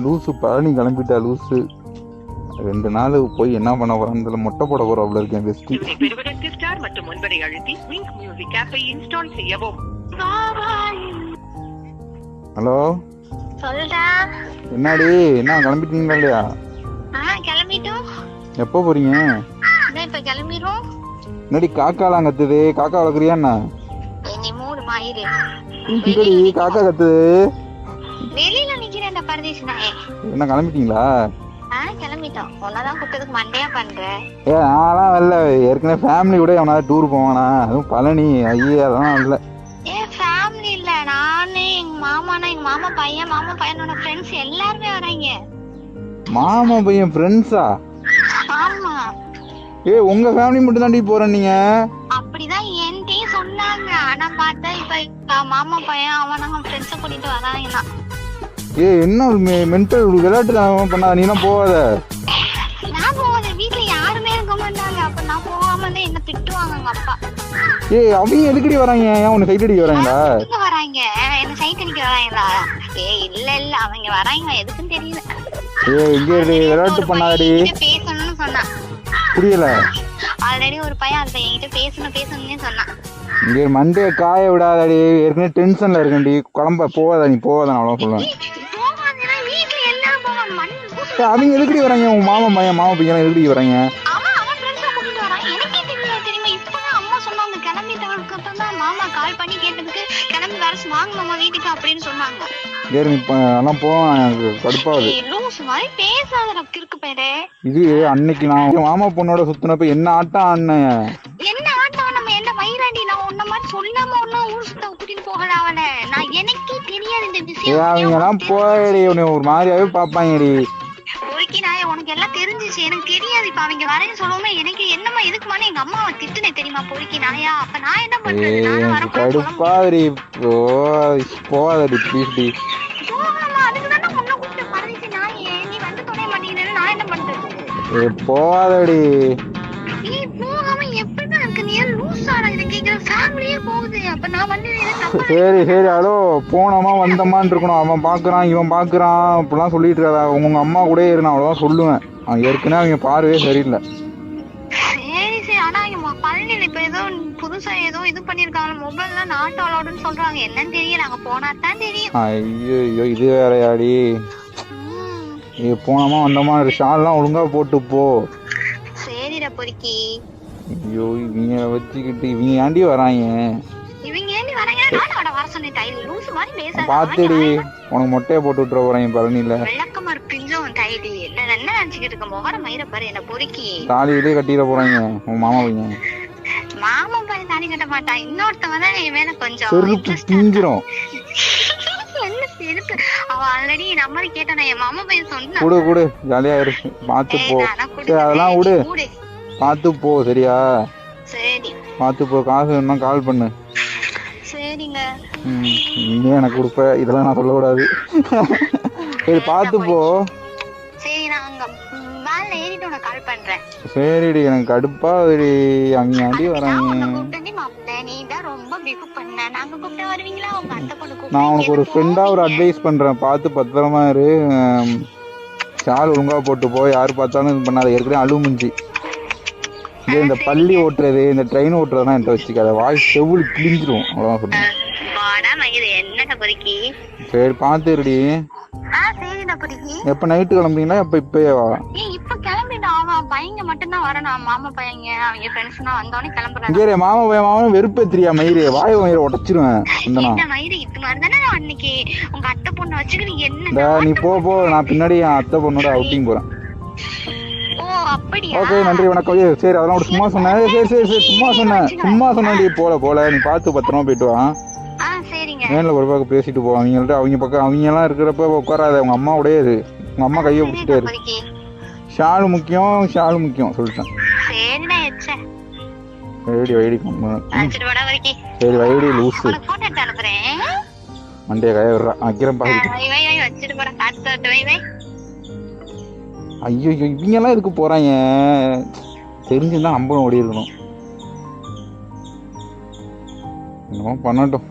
லூசு பழனி கிளம்பிட்டா லூசு. 2 நாள் போய் என்ன பண்ண போறான்னு மொட்டை போட போறோம் அவ்வளோ இருக்கேன் பெஸ்ட். ஹலோ சொல்டா. என்னடி என்ன கிளம்பிட்டீங்களா இல்லையா? கிளம்பிட்டோம். எப்போ போறீங்க? இப்ப கிளம்பிடுவோம். என்னடி காக்காலாம் கத்துது? காக்கா வளர்க்குறியா என்ன? நீ மூடு மாயிரு. காக்கா கத்துது. வெளியில நிக்கிறேன் பரதேசி நாயே. என்ன கிளம்பிட்டீங்களா? கிளம்பிட்டோம். ஒன்னதான் கூட்டத்துக்கு மண்டையா பண்றேன். நான்லாம் வரல. ஏற்கனவே ஃபேமிலி கூட எவனாவது டூர் போவானா? அதுவும் பழனி. ஐயே அதெல்லாம் வரல. ஃபேமிலி இல்ல, நானு எங்க மாமானா எங்க மாமா பையனோட ஃப்ரெண்ட்ஸ் எல்லாருமே வராங்க. மாமா பையன் ஃப்ரெண்ட்ஸா? ஆமா. உங்க ஃபேமிலி மட்டும் தாண்டி போறேன் நீங்க? அப்படிதான் என்கிட்டயும் சொன்னாங்க. ஆனா பார்த்தா இப்ப மாமா பையன் அவனாங்க ஃப்ரெண்ட்ஸை கூட்டிட்டு வராங்கன்னா. என்ன மென்டல் விளையாட்டு பண்ணா? நீலாம் போகாத. நான் போகாத. வீட்டுல யாருமே இருக்க மாட்டாங்க. அப்ப நான் போகாம இருந்தா என்ன திட்டுவாங்க எங்க அப்பா. அவங்க எதுக்கடி வராங்க? ஏன் உன்னை சைட் அடிக்க வராங்களா? வராங்க என்ன சைட் அடிக்க வராங்களா? இல்ல அவங்க வராங்க. எதுக்குன்னு தெரியல. இங்க விளையாட்டு பண்ணாதடி. பேசணும்னு சொன்னா. புரியல. ஆல்ரெடி ஒரு பையன் அந்த என்கிட்ட பேசணும்னு சொன்னான். இங்க மண்டே காய விடாதடி. ஏற்கனவே டென்ஷன்ல இருக்கேன்டி. குழம்ப போகாத. நீ போகாத. அவ்வளோ சொல்லுவேன். அவங்க எதுக்கடி வராங்க? உங்க மாமா பையன் எதுக்கடி வராங்க? மாமா கால் பண்ணி கேட்டதுக்கு கிளம்பி வர வாங்கலாமா வீட்டுக்கு அப்படின்னு சொன்னாங்க. இது அன்னைக்கு நான் மாமா பொண்ணோட சுத்தினப்ப என்ன ஆட்டம் ஆடினேன். என்ன ஆட்டம்? நம்ம என்ன வயிறாண்டி? நான் உன்ன மாதிரி சொல்லாம ஒன்னும் ஊர் சுத்த கூட்டிட்டு போகல அவளை. நான் எனக்கே தெரியாது இந்த விஷயம். அவங்க எல்லாம் போயடி ஒரு மாதிரியாவே பாப்பாங்கடி. உனக்கு எல்லாம் தெரிஞ்சிச்சு. எனக்கு தெரியாது. இப்ப அவங்க வரேன்னு சொல்லுவோமே எனக்கு என்னமா எதுக்குமானு எங்க அம்மாவை திட்டுனே தெரியுமா? பொறுக்கி நாயா. அப்ப நான் என்ன பண்றது? கடுப்பாதிரி. போகாதடி ப்ளீஸ் டி. போகாதடி. சரி ஹலோ போனோமா வந்தோமான்னு இருக்கணும். அவன் பாக்குறான் இவன் பாக்குறான் அப்படிலாம் சொல்லிட்டு இருக்காதா. உங்க அம்மா கூட இரு. நான் அவ்வளவுதான் சொல்லுவேன். அவன் ஏற்கனவே அவங்க பார்வையே சரியில்லை. பழனியில இப்ப ஏதோ புதுசா ஏதோ இது பண்ணிருக்காங்க. மொபைல்ல நாட் அலோடுன்னு சொல்றாங்க. என்னன்னு தெரியல. அங்க போனா தான் தெரியும். ஐயோ இது வேறையாடி. போனோமா வந்தோமா ஷால்லாம் ஒழுங்கா போட்டு போ. சரிடா பொறுக்கி. ஐயோ இவங்க வச்சுக்கிட்டு இவங்க ஏண்டி வராங்க? பாத்துடி உனக்கு மொட்டையை போட்டு விட்டுற போறாங்க பழனியில. தாலியிலே கட்டிட போறாங்க உங்க மாமா பையன். மாமா பையன் தாலி கட்ட மாட்டான். இன்னொருத்தவன் தான் என் மேல கொஞ்சம் செருப்பு பிஞ்சிரும். அவ ஆல்ரெடி நம்பர் கேட்டானே. என் மாமா பையன் சொன்னா குடு ஜாலியா இருக்கு. பாத்து போ. அதெல்லாம் விடு. பாத்து போ சரியா? சரி பாத்து போ. காசு வேணும்னா கால் பண்ணு. சரிங்க. நீ எனக்கு கொடுப்ப. இதெல்லாம் நான் சொல்லக்கூடாது. சரி பாத்து போ. சரி நான் அங்க மேல ஏறிட்டு உனக்கு கால் பண்றேன். சரிடி எனக்கு கடுப்பாடி. அவங்க ஆண்டி வராங்க. நான் உனக்கு ஒரு ஃப்ரெண்டா ஒரு அட்வைஸ் பண்றேன். பார்த்து பத்திரமா இரு. ஷால் ஒழுங்கா போட்டு போ. யாரு பார்த்தாலும் இது பண்ணாத. ஏற்கனவே அழுமுஞ்சி. இந்த பள்ளி ஓட்டுறது இந்த ட்ரெயின் ஓட்டுறதுலாம் என்கிட்ட வச்சுக்காத. வாய் செவ்வளி கிழிஞ்சிரும். அவ்வளோதான் சொல்றேன். சரி பார்த்து இருடி. எப்ப நைட்டு கிளம்புறீங்களா? இப்பயே வா. மாமா பையன் வெறுப்பேத்திரியா மயிறு? வாய மயிரை உடச்சிருவேன். நீ போ. நான் பின்னாடி என் அத்தை பொண்ணோட அவுட்டிங் போறேன். ஓகே நன்றி வணக்கம். சரி அதெல்லாம் சும்மா சொன்னேன். சரி சும்மா சொன்னேன். போல நீ பார்த்து பத்திரமா போயிட்டு வா. மேல ஒரு பக்கம் பேசிட்டு போ. அவங்கள்ட்ட அவங்க பக்கம் அவங்க எல்லாம் இருக்கிறப்ப உட்காராத. உங்க அம்மா உடையாது. உங்க அம்மா கையை பிடிச்சிட்டே இருக்கு. ஷாலு முக்கியம் சொல்லிட்டேன். சரி வைடி. சரி வைடி லூசு. மண்டைய கைய விடுறா. வைக்கிறேன் பாரு. ஐயோ இவங்க எல்லாம் எதுக்கு போறாங்க? தெரிஞ்சுதான் நம்பணும் ஓடி இருக்கணும். என்னமோ பண்ணட்டும்.